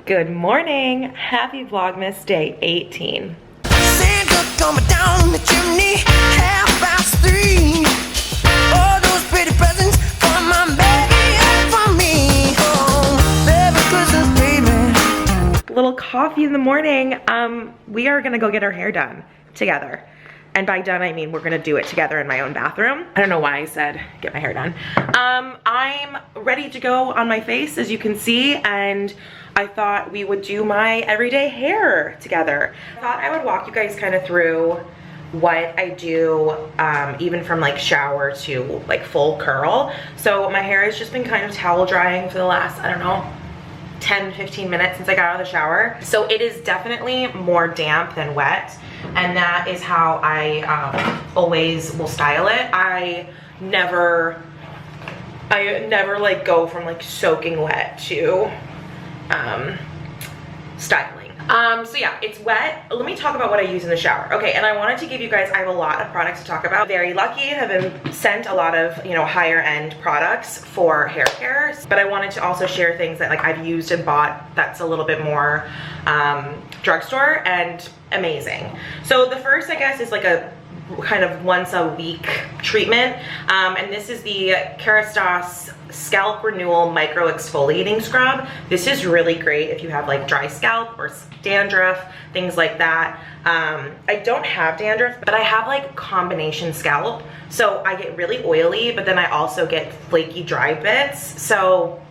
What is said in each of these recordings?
Good morning. Happy Vlogmas Day 18. Santa coming down the chimney, 3:30. All those pretty presents for my baby and for me. Oh, Merry Christmas, baby. Little coffee in the morning. We are gonna go get our hair done together. And by done, I mean we're gonna do it together in my own bathroom. I don't know why I said get my hair done. I'm ready to go on my face, as you can see, and I thought we would do my everyday hair together. I thought I would walk you guys kind of through what I do, even from like shower to like full curl. So my hair has just been kind of towel drying for the last, I don't know, 10-15 minutes since I got out of the shower. So it is definitely more damp than wet, and that is how I always will style it. I never like go from like soaking wet to styling. So yeah, it's wet. Let me talk about what I use in the shower. Okay, and I wanted to give you guys, I have a lot of products to talk about. Very lucky, have been sent a lot of, you know, higher end products for hair care, but I wanted to also share things that like I've used and bought that's a little bit more drugstore and amazing. So the first, I guess, is like a kind of once a week treatment, and this is the Carrie Scalp Renewal Micro Exfoliating Scrub. This is really great if you have like dry scalp or dandruff, things like that. I don't have dandruff, but I have like combination scalp, so I get really oily, but then I also get flaky dry bits. So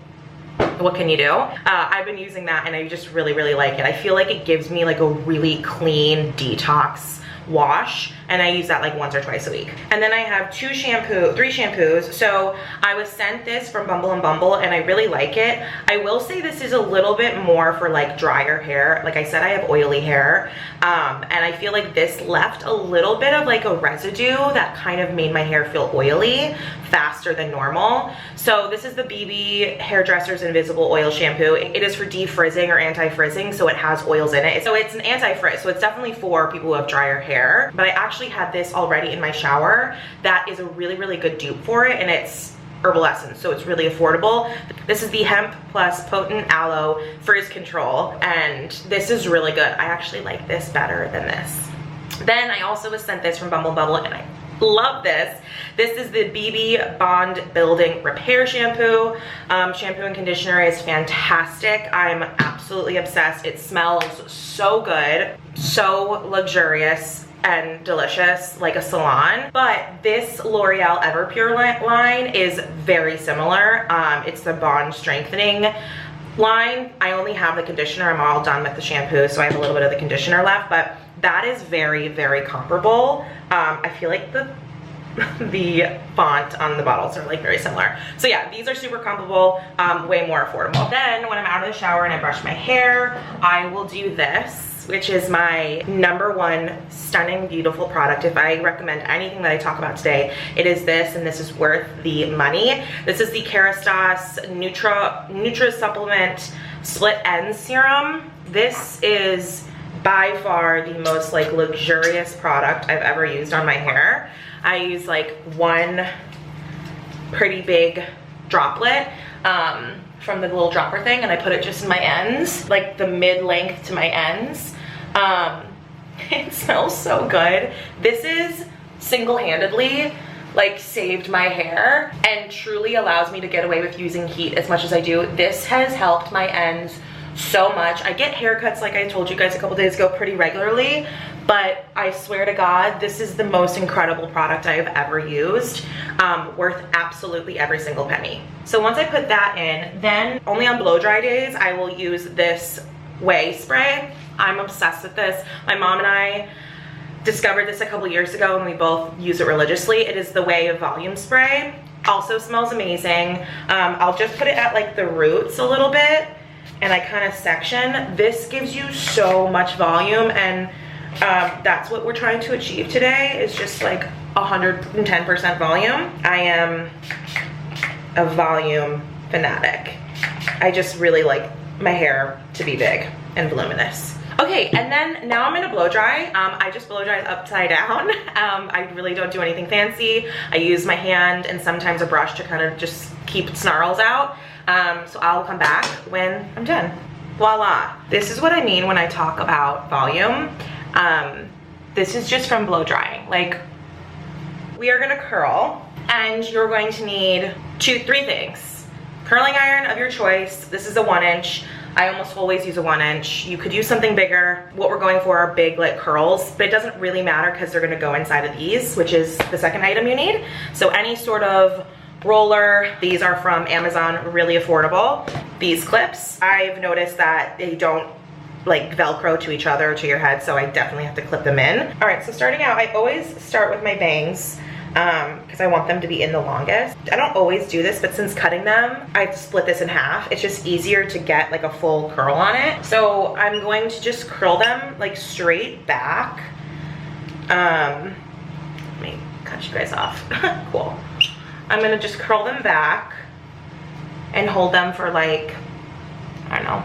what can you do? I've been using that and I just really like it. I feel like it gives me like a really clean detox wash, and I use that like once or twice a week. And then I have three shampoos. So I was sent this from Bumble and Bumble and I really like it. I will say this is a little bit more for like drier hair. Like I said, I have oily hair, and I feel like this left a little bit of like a residue that kind of made my hair feel oily faster than normal. So this is the BB Hairdresser's Invisible Oil Shampoo. It is for defrizzing or anti-frizzing, so it has oils in it. So it's an anti-frizz, so it's definitely for people who have drier hair. But I actually had this already in my shower. That is a really good dupe for it, and it's herbal essence, so it's really affordable. This is the Hemp Plus Potent Aloe Frizz Control, and this is really good. I actually like this better than this. Then I also was sent this from Bumble and Bumble, and I love this. This is the BB Bond Building Repair Shampoo. Shampoo and conditioner is fantastic. I'm absolutely obsessed. It smells so good, so luxurious and delicious, like a salon. But this L'Oreal Everpure line is very similar. It's the Bond Strengthening line. I only have the conditioner. I'm all done with the shampoo, so I have a little bit of the conditioner left, but that is very comparable. I feel like the font on the bottles are like very similar. So yeah, these are super comparable, way more affordable. Then when I'm out of the shower and I brush my hair, I will do this, which is my #1 stunning, beautiful product. If I recommend anything that I talk about today, it is this, and this is worth the money. This is the Carrie Nutra Supplement Split End Serum. This is by far the most like luxurious product I've ever used on my hair. I use like one pretty big droplet from the little dropper thing, and I put it just in my ends, like the mid-length to my ends. It smells so good. This is single-handedly like saved my hair and truly allows me to get away with using heat as much as I do. This has helped my ends so much. I get haircuts, like I told you guys a couple days ago, pretty regularly, but I swear to God, this is the most incredible product I have ever used. Worth absolutely every single penny. So once I put that in, then only on blow dry days, I will use this Way spray. I'm obsessed with this. My mom and I discovered this a couple years ago and we both use it religiously. It is the Way Volume Spray. Also smells amazing. I'll just put it at like the roots a little bit, and I kind of section. This gives you so much volume, and that's what we're trying to achieve today, is just like 110% volume. I am a volume fanatic. I just really like my hair to be big and voluminous. Okay, and then now I'm gonna blow dry. I just blow dry upside down. I really don't do anything fancy. I use my hand and sometimes a brush to kind of just keep snarls out. So I'll come back when I'm done. Voila. This is what I mean when I talk about volume. This is just from blow drying. Like, we are gonna curl, and you're going to need three things. Curling iron of your choice. This is a 1 inch. I almost always use a 1 inch. You could use something bigger. What we're going for are big like curls, but it doesn't really matter because they're gonna go inside of these, which is the second item you need. So any sort of roller, these are from Amazon, really affordable. These clips, I've noticed that they don't like Velcro to each other, to your head, so I definitely have to clip them in. All right, so starting out, I always start with my bangs because I want them to be in the longest. I don't always do this, but since cutting them, I split this in half. It's just easier to get like a full curl on it. So I'm going to just curl them like straight back. Let me cut you guys off. Cool. I'm gonna just curl them back and hold them for like, I don't know,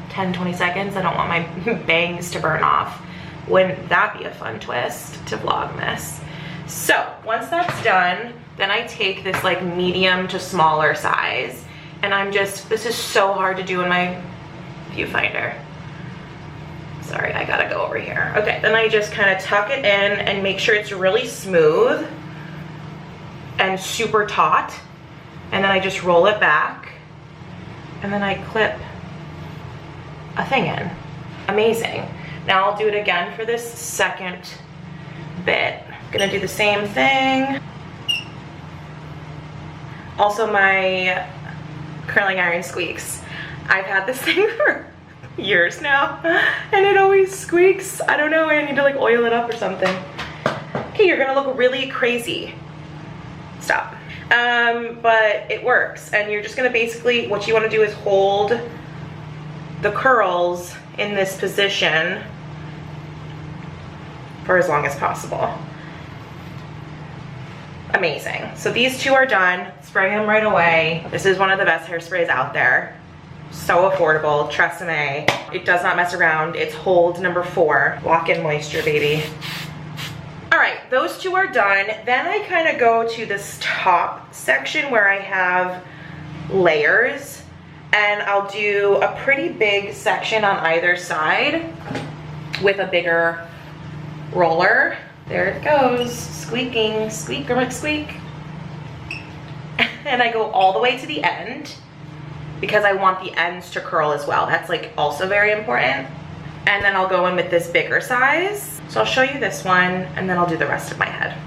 10-20 seconds. I don't want my bangs to burn off. Wouldn't that be a fun twist to Vlogmas? So once that's done, then I take this like medium to smaller size, and I'm just, this is so hard to do in my viewfinder. Sorry, I gotta go over here. Okay, then I just kind of tuck it in and make sure it's really smooth and super taut, and then I just roll it back, and then I clip a thing in. Amazing. Now I'll do it again for this second bit. Gonna do the same thing. Also, my curling iron squeaks. I've had this thing for years now, and it always squeaks. I don't know, I need to like oil it up or something. Okay, you're gonna look really crazy. Stop. But it works, and you're just gonna basically, what you wanna do is hold the curls in this position for as long as possible. Amazing. So these two are done. Spray them right away. This is one of the best hairsprays out there. So affordable, Tresemme. It does not mess around. It's hold number 4. Lock in moisture, baby. All right, those two are done. Then I kind of go to this top section where I have layers, and I'll do a pretty big section on either side with a bigger roller. There it goes, squeaking, squeak, squeak. And I go all the way to the end because I want the ends to curl as well. That's like also very important. And then I'll go in with this bigger size. So I'll show you this one, and then I'll do the rest of my head.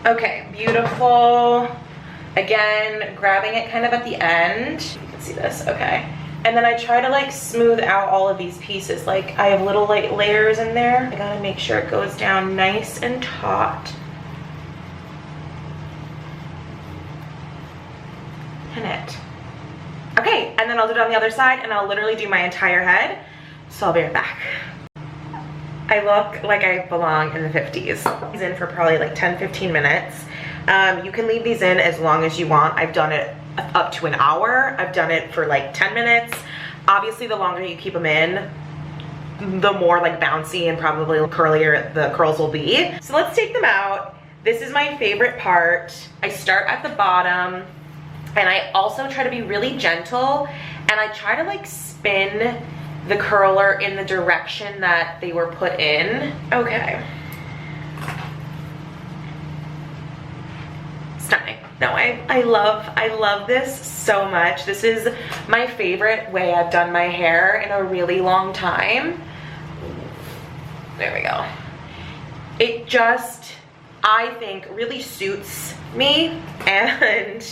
Okay, beautiful. Again, grabbing it kind of at the end. You can see this, okay. And then I try to like smooth out all of these pieces. Like I have little like layers in there. I gotta make sure it goes down nice and taut. Pin it. Okay, and then I'll do it on the other side, and I'll literally do my entire head. So I'll be right back. I look like I belong in the 50s. These in for probably like 10-15 minutes. You can leave these in as long as you want. I've done it up to an hour. I've done it for like 10 minutes. Obviously, the longer you keep them in, the more like bouncy and probably curlier the curls will be. So let's take them out. This is my favorite part. I start at the bottom, and I also try to be really gentle, and I try to like spin the curler in the direction that they were put in. Okay. Stunning. No, I love this so much. This is my favorite way I've done my hair in a really long time. There we go. It just, I think, really suits me, and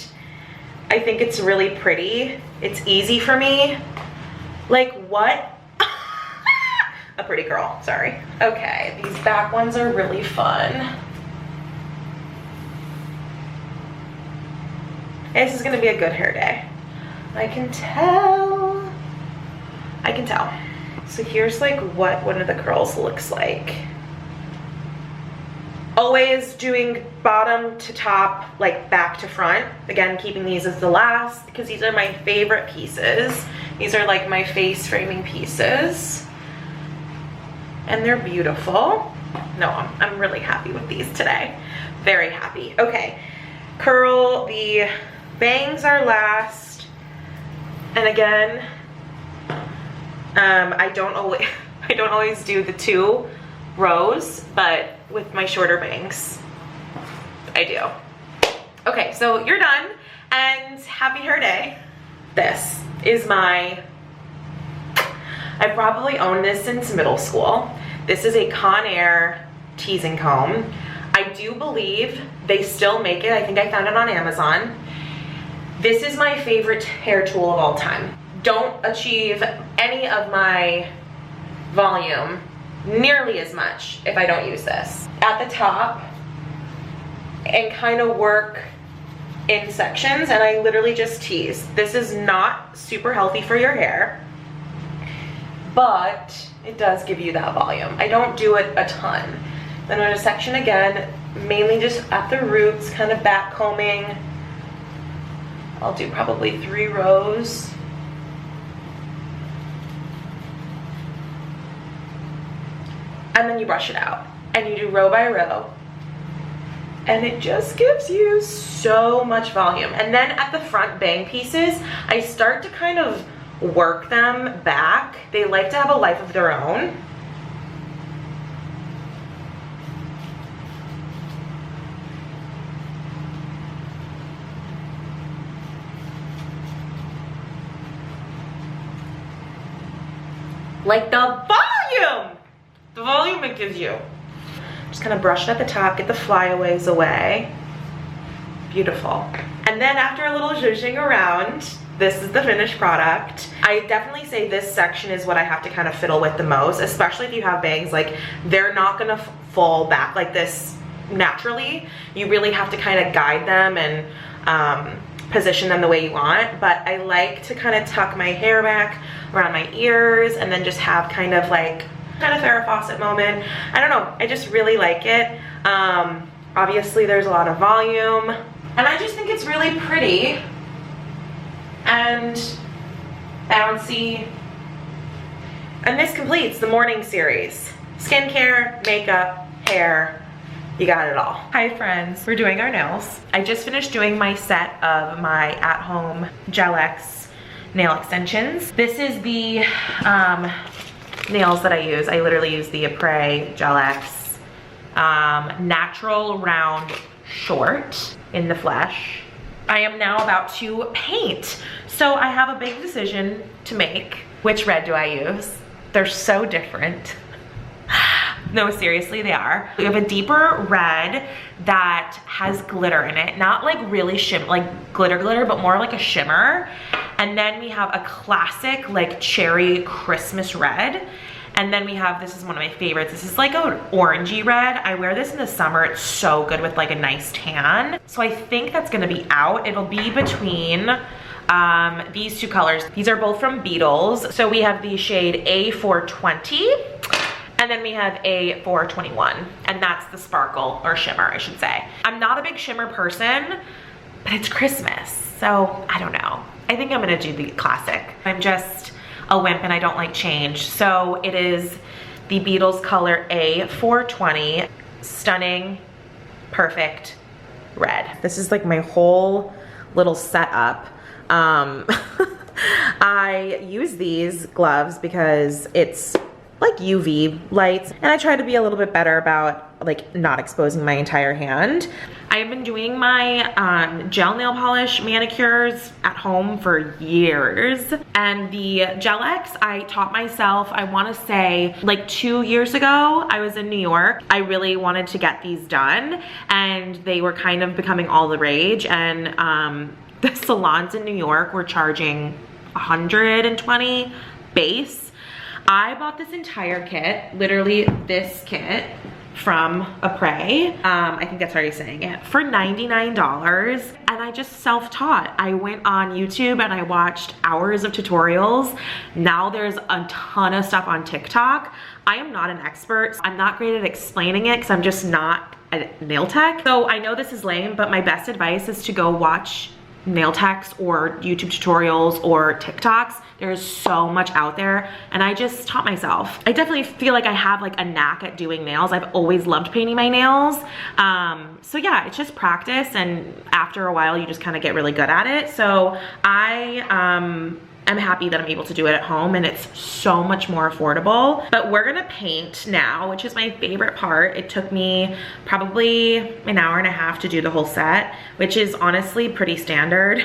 I think it's really pretty. It's easy for me. Like, what? A pretty girl, sorry. Okay, these back ones are really fun. This is gonna be a good hair day. I can tell. I can tell. So here's like what one of the curls looks like. Always doing bottom to top, like back to front. Again, keeping these as the last because these are my favorite pieces. These are like my face framing pieces. And they're beautiful. No, I'm really happy with these today. Very happy. Okay, curl, the bangs are last. And again, I don't always do the 2 rows, but with my shorter bangs, I do. Okay, so you're done, and happy hair day. This is my, I probably owned this since middle school. This is a Conair teasing comb. I do believe they still make it. I think I found it on Amazon. This is my favorite hair tool of all time. Don't achieve any of my volume nearly as much if I don't use this. At the top, and kind of work in sections, and I literally just tease. This is not super healthy for your hair, but it does give you that volume. I don't do it a ton. Then I'm gonna section again, mainly just at the roots, kind of back combing. I'll do probably 3 rows. And then you brush it out, and you do row by row. And it just gives you so much volume. And then at the front bang pieces, I start to kind of work them back. They like to have a life of their own. Like the volume it gives you. Just kind of brush it at the top, get the flyaways away. Beautiful. And then after a little zhuzhing around, this is the finished product. I definitely say this section is what I have to kind of fiddle with the most, especially if you have bangs. Like, they're not gonna fall back like this naturally. You really have to kind of guide them and position them the way you want. But I like to kind of tuck my hair back around my ears and then just have kind of like Farrah Fawcett moment. I don't know, I just really like it. Obviously there's a lot of volume, and I just think it's really pretty and bouncy. And this completes the morning series. Skincare, makeup, hair, you got it all. Hi friends, we're doing our nails. I just finished doing my set of my at-home Gel X nail extensions. This is the nails that I use. I literally use the Apres Gel X natural round short in the flesh. I am now about to paint. So I have a big decision to make. Which red do I use? They're so different. No, seriously, they are. We have a deeper red that has glitter in it. Not like really like glitter, but more like a shimmer. And then we have a classic like cherry Christmas red. And then we have, this is one of my favorites. This is like an orangey red. I wear this in the summer. It's so good with like a nice tan. So I think that's gonna be out. It'll be between these 2 colors. These are both from Beetles. So we have the shade A420. And then we have A421, and that's the sparkle or shimmer, I should say. I'm not a big shimmer person, but it's Christmas, so I don't know. I think I'm gonna do the classic. I'm just a wimp and I don't like change. So it is the Beetles color A420, stunning, perfect red. This is like my whole little setup. I use these gloves because it's like UV lights, and I try to be a little bit better about like not exposing my entire hand. I've been doing my gel nail polish manicures at home for years, and the Gel X I taught myself, I want to say like 2 years ago. I was in New York. I really wanted to get these done, and they were kind of becoming all the rage, and the salons in New York were charging $120 base. I bought this entire kit, literally this kit from Apres, I think that's already saying it, for $99, and I just self-taught. I went on YouTube and I watched hours of tutorials. Now there's a ton of stuff on TikTok. I am not an expert. I'm not great at explaining it because I'm just not a nail tech. So I know this is lame, but my best advice is to go watch nail techs or YouTube tutorials or TikToks. There's so much out there, and I just taught myself. I definitely feel like I have like a knack at doing nails. I've always loved painting my nails. So yeah, it's just practice, and after a while you just kind of get really good at it. So I I'm happy that I'm able to do it at home, and it's so much more affordable. But we're gonna paint now, which is my favorite part. It took me probably an hour and a half to do the whole set, which is honestly pretty standard.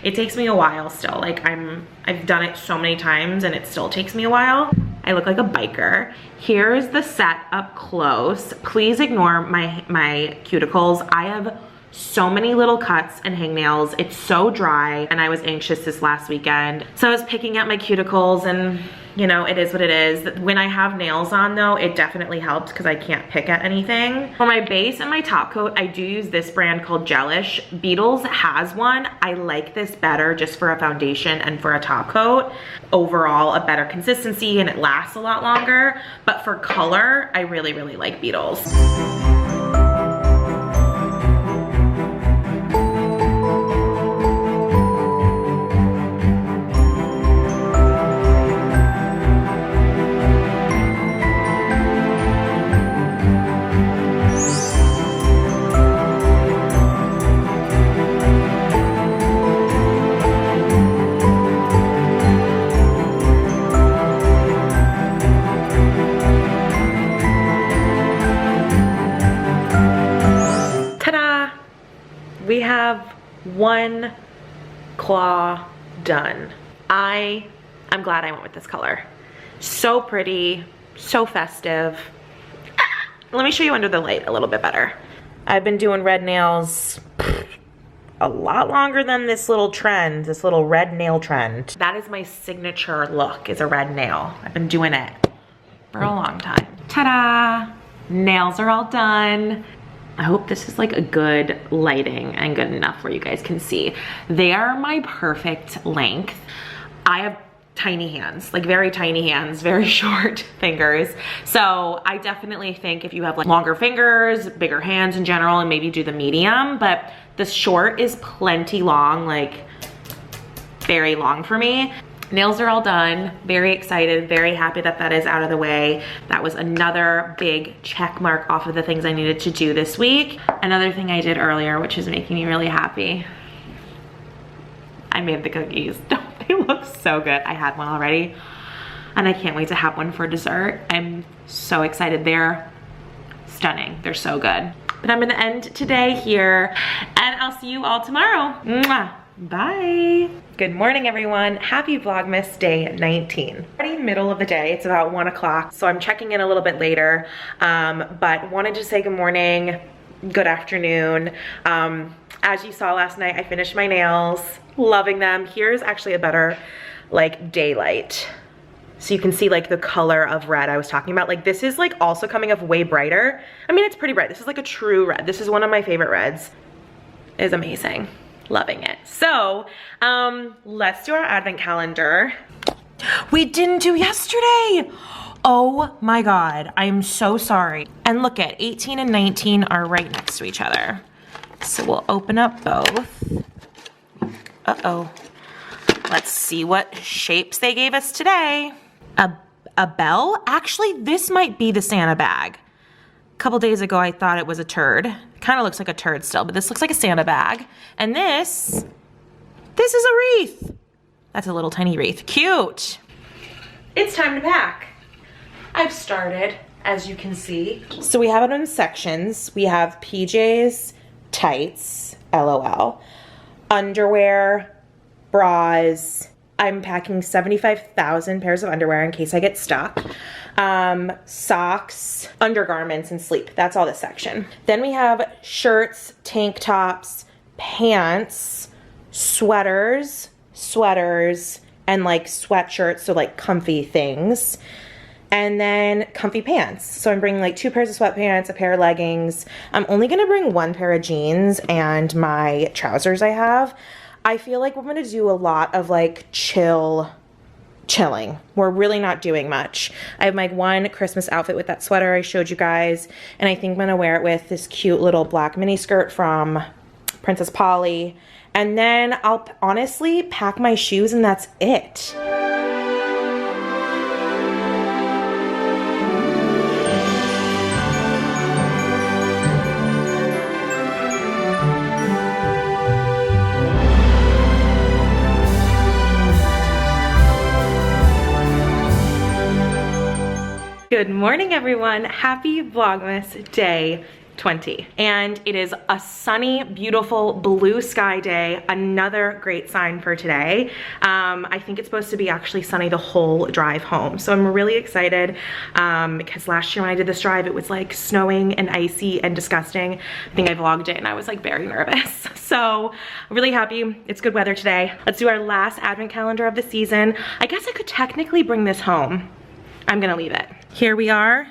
It takes me a while still. Like I've done it so many times and it still takes me a while. I look like a biker. Here's the set up close. Please ignore my cuticles. I have so many little cuts and hangnails. It's so dry, and I was anxious this last weekend. So I was picking at my cuticles, and you know, it is what it is. When I have nails on though, it definitely helps because I can't pick at anything. For my base and my top coat, I do use this brand called Gelish. Beetles has one. I like this better just for a foundation and for a top coat. Overall, a better consistency, and it lasts a lot longer. But for color, I really, really like Beetles. We have one claw done. I'm glad I went with this color. So pretty, so festive. Let me show you under the light a little bit better. I've been doing red nails a lot longer than this little trend, this little red nail trend. That is my signature look, is a red nail. I've been doing it for a long time. Ta-da! Nails are all done. I hope this is like a good lighting and good enough where you guys can see. They are my perfect length. I have tiny hands, like very tiny hands, very short fingers. So I definitely think if you have like longer fingers, bigger hands in general, and maybe do the medium, but the short is plenty long, like very long for me. Nails are all done. Very excited, very happy that that is out of the way. That was another big check mark off of the things I needed to do this week. Another thing I did earlier, which is making me really happy. I made the cookies. They look so good. I had one already, and I can't wait to have one for dessert. I'm so excited. They're stunning. They're so good. But I'm gonna end today here, and I'll see you all tomorrow. Mwah. Bye. Good morning, everyone. Happy Vlogmas Day 19. Already middle of the day. It's about 1 o'clock, so I'm checking in a little bit later, but wanted to say good morning, good afternoon. As you saw last night, I finished my nails, loving them. Here's actually a better like daylight, so you can see like the color of red I was talking about. Like this is like also coming up way brighter. I mean, it's pretty bright. This is like a true red. This is one of my favorite reds. It is amazing. Loving it. So let's do our advent calendar. We didn't do yesterday. Oh my God, I'm so sorry. And look at 18 and 19 are right next to each other. So we'll open up both. Uh-oh. Let's see what shapes they gave us today. A bell? Actually, this might be the Santa bag. A couple days ago, I thought it was a turd. It kind of looks like a turd still, but this looks like a Santa bag. And this is a wreath. That's a little tiny wreath. Cute. It's time to pack. I've started, as you can see. So we have it in sections. We have PJs, tights, LOL, underwear, bras. I'm packing 75,000 pairs of underwear in case I get stuck. Socks, undergarments, and sleep. That's all this section. Then we have shirts, tank tops, pants, sweaters, and like sweatshirts, so like comfy things. And then comfy pants. So I'm bringing like 2 pairs of sweatpants, a pair of leggings. I'm only gonna bring 1 pair of jeans and my trousers I have. I feel like we're gonna do a lot of like chilling. We're really not doing much. I have my one Christmas outfit with that sweater I showed you guys, and I think I'm gonna wear it with this cute little black mini skirt from Princess Polly. And then I'll honestly pack my shoes and that's it. Good morning, everyone. Happy Vlogmas Day 20. And it is a sunny, beautiful blue sky day. Another great sign for today. I think it's supposed to be actually sunny the whole drive home. So I'm really excited because last year when I did this drive, it was like snowing and icy and disgusting. I think I vlogged it and I was like very nervous. So I'm really happy. It's good weather today. Let's do our last advent calendar of the season. I guess I could technically bring this home. I'm gonna leave it. Here we are,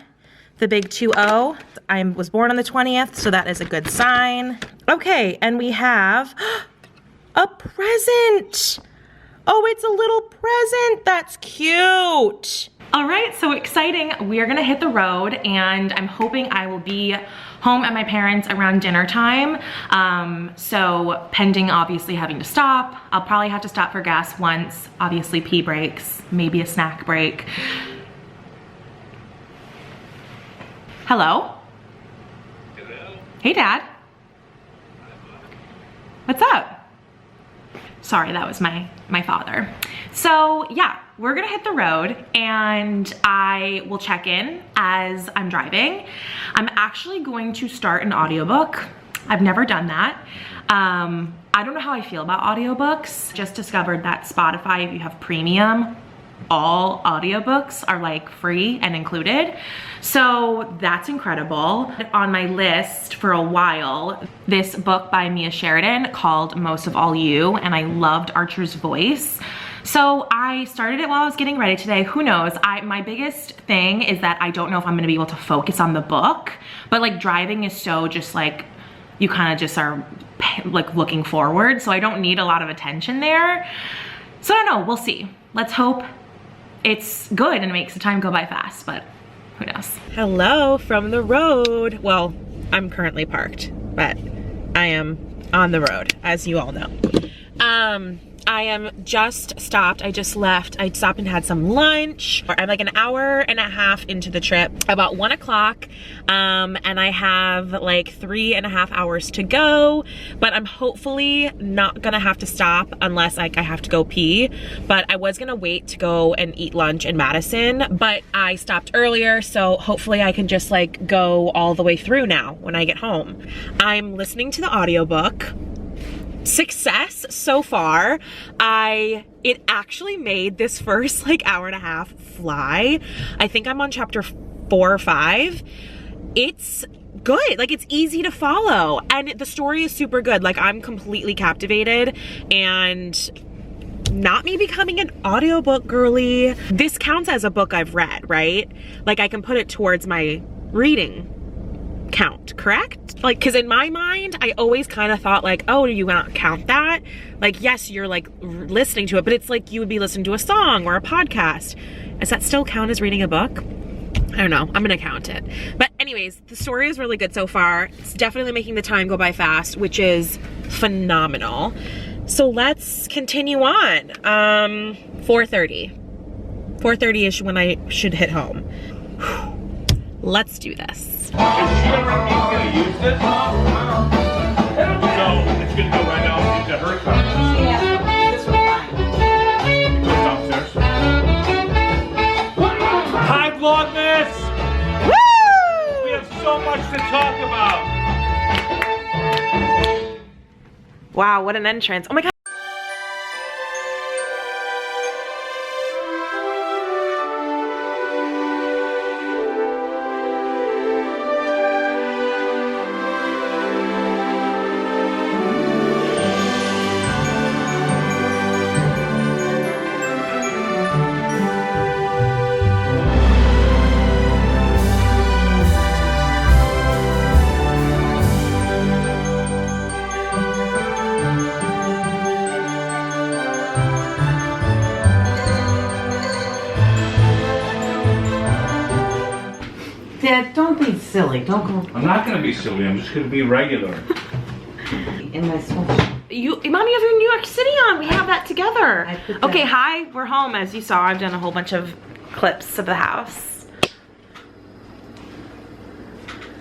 the big 2-0. I was born on the 20th, so that is a good sign. Okay, and we have a present. Oh, it's a little present. That's cute. All right, so exciting. We are gonna hit the road, and I'm hoping I will be home at my parents' around dinner time. So pending obviously having to stop. I'll probably have to stop for gas once, obviously pee breaks, maybe a snack break. Hello? Hello? Hey, Dad. What's up? Sorry, that was my father. So yeah, we're gonna hit the road and I will check in as I'm driving. I'm actually going to start an audiobook. I've never done that. I don't know how I feel about audiobooks. Just discovered that Spotify, if you have premium, all audiobooks are like free and included. So that's incredible. On my list for a while, this book by Mia Sheridan called Most of All You, and I loved Archer's voice. So I started it while I was getting ready today. Who knows? My biggest thing is that I don't know if I'm gonna be able to focus on the book, but like driving is so just like, you kind of just are like looking forward. So I don't need a lot of attention there. So I don't know, we'll see. Let's hope it's good and makes the time go by fast, but who knows? Hello from the road. Well, I'm currently parked, but I am on the road, as you all know. I am just stopped. I just left. I stopped and had some lunch. I'm like an hour and a half into the trip, about 1 o'clock. And I have like 3.5 hours to go, but I'm hopefully not gonna have to stop unless like I have to go pee. But I was gonna wait to go and eat lunch in Madison, but I stopped earlier. So hopefully I can just like go all the way through now when I get home. I'm listening to the audiobook. Success so far. It actually made this first like hour and a half fly. I think I'm on chapter 4 or 5. It's good, like it's easy to follow and the story is super good. Like I'm completely captivated, and not me becoming an audiobook girly. This counts as a book I've read, right? Like I can put it towards my reading count, correct? Like, because in my mind, I always kind of thought like, oh, do you not count that? Like, yes, you're like listening to it, but it's like you would be listening to a song or a podcast. Does that still count as reading a book? I don't know. I'm gonna count it. But anyways, the story is really good so far. It's definitely making the time go by fast, which is phenomenal. So let's continue on. 4:30. 4:30-ish when I should hit home. Let's do this. Is she already gonna use this? So it's gonna go right now into her car. Yeah, this was fine. Goes downstairs. Hi, Vlogmas! Woo! We have so much to talk about. Wow, what an entrance. Oh my God. Dad, don't be silly. Don't go I'm not gonna be silly, I'm just gonna be regular. in my sweatshirt. Mommy, you have your New York City on. We have that together. I put that- Okay, hi, we're home. As you saw, I've done a whole bunch of clips of the house.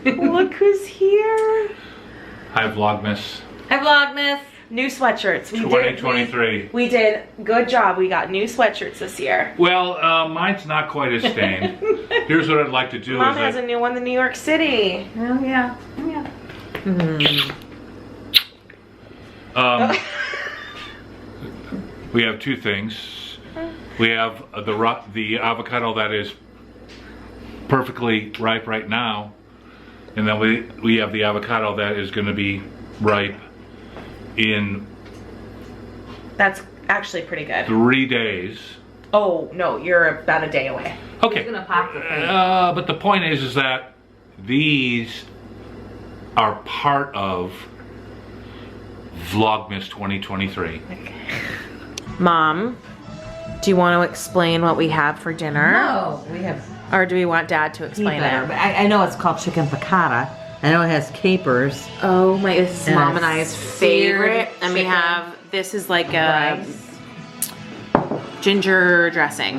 Look who's here. Hi, Vlogmas. Hi, Vlogmas. New sweatshirts. 2023. We did good job. We got new sweatshirts this year. Well, mine's not quite as stained. Here's what I'd like to do. Mom has a new one in New York City. Oh yeah. Oh yeah. We have two things. We have the avocado that is perfectly ripe right now, and then we have the avocado that is going to be ripe in That's actually pretty good. 3 days. Oh no, you're about a day away. Okay. It's gonna pop the thing. But the point is that these are part of Vlogmas 2023. Mom, do you want to explain what we have for dinner? No, we have. Or do we want Dad to He explain better. it? But I know it's called chicken piccata. I know it has capers. Oh my, this is And Mom a and I's seared favorite. And we chicken. have, this is like a Rice. ginger dressing.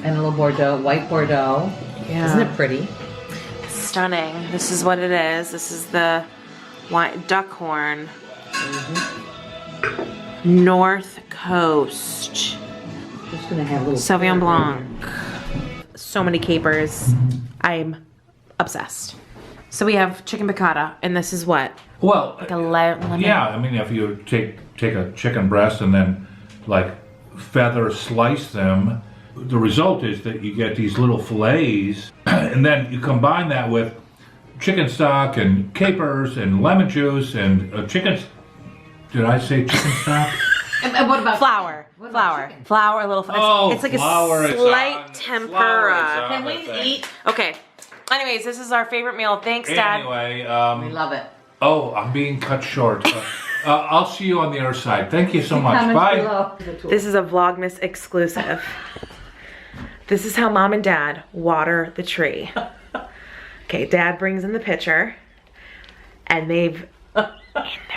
And a little Bordeaux, white Bordeaux. Yeah. Isn't it pretty? Stunning. This is what it is. This is the white duck horn. North Coast. Just gonna have a little Sauvignon Blanc. So many capers. I'm obsessed. So we have chicken piccata, and this is what? Well, Like a lemon? yeah, I mean, if you take a chicken breast and then like feather slice them, the result is that you get these little fillets, and then you combine that with chicken stock and capers and lemon juice and chicken. Did I say chicken stock? And what about Flour. What about Flour. chicken? Flour, a little. Oh, it's like flour a is slight on- tempura. flour is on Can the we thing. eat? Okay. Anyways, this is our favorite meal. Thanks, Dad. Anyway, We love it. oh, I'm being cut short. I'll see you on the other side. Thank you so much. Comments Bye. below. This is a Vlogmas exclusive. This is how Mom and Dad water the tree. Okay, Dad brings in the pitcher, and they've, in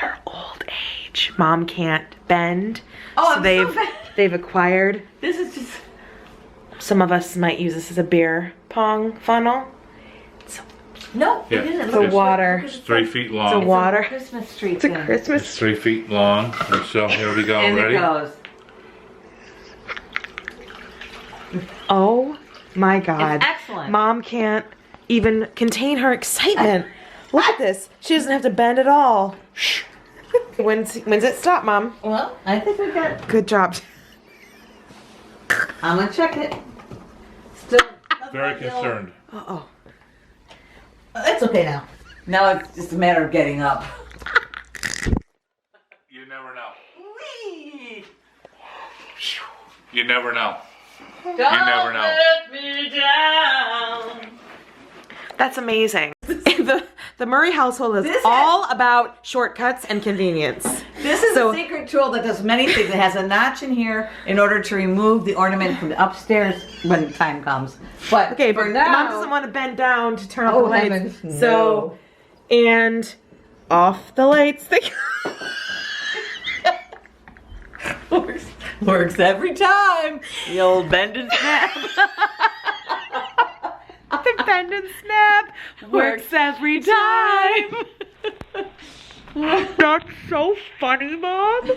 their old age, Mom can't bend, Oh, so I'm they've so bad. they've acquired. This is just. Some of us might use this as a beer pong funnel. No, Yeah. it isn't. The water. It's 3 feet The long. water. Christmas tree It's a thing. Christmas. It's 3 feet long. And so here we go. And Ready? it goes. Oh my God. It's excellent. Mom can't even contain her excitement. Look at this. She doesn't have to bend at all. Shh. When's it stop, Mom? Well, I think we got. Good job. I'm gonna check it. Still. Very concerned. Uh-oh. It's okay now. Now it's just a matter of getting up. You never know. You never know. Don't never know. let me down. That's amazing. The Murray household is This all about shortcuts and convenience. This is So- a secret tool that does many things. It has a notch in here in order to remove the ornament from the upstairs when time comes. But Okay, for but now, Mom doesn't want to bend down to turn off Oh, the lights. heavens, So, and off the lights. works every time. The old bend and snap. The bend and snap works every time. That's so funny, Mom.